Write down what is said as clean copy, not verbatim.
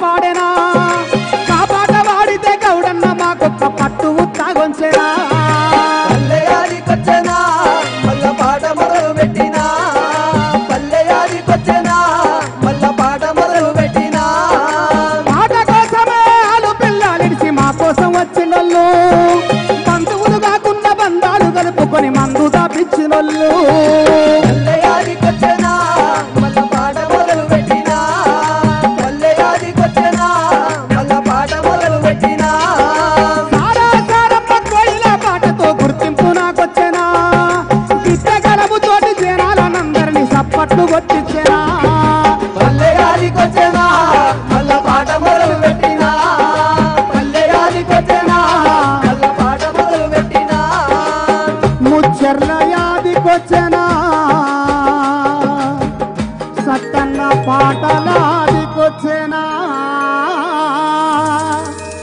పాడేనా కాపాట వాడితే గౌడన్న మాకొక్క పట్టు ఉత్తాగొంచెనా పల్లెయాదికొచ్చెనా మల్ల పాట మొదలు పెట్టినా పల్లెయాదికొచ్చెనా మల్ల పాట మొదలు పెట్టినా పాట కోసమే ఆలు పిల్లలిడిసి మా కోసం వచ్చినోళ్ళు బంధువులు కాకుండా బంధాలు కలుపుకొని మందు దాపించినోళ్ళు పల్లెయాదికొచ్చెనా మల్ల పాట మొదలు పెట్టినా పల్లెయాదికొచ్చెనా మల్ల పాట మొదలు పెట్టినా సారాసారమ్మ కోయిల పాటతో గుర్తింపు నాకొచ్చెనా గిట్టగలము తోటి జనాలనందరినీ సప్పట్లు కొట్టించెనా పల్లెయాదికొచ్చెనా మల్ల పాట మొదలు పెట్టినా పల్లెయాదికొచ్చెనా మల్ల పాట మొదలు పెట్టినా ముచ్చర్ల యాదికొచ్చెనా సత్తన్న పాటలాదికొచ్చెనా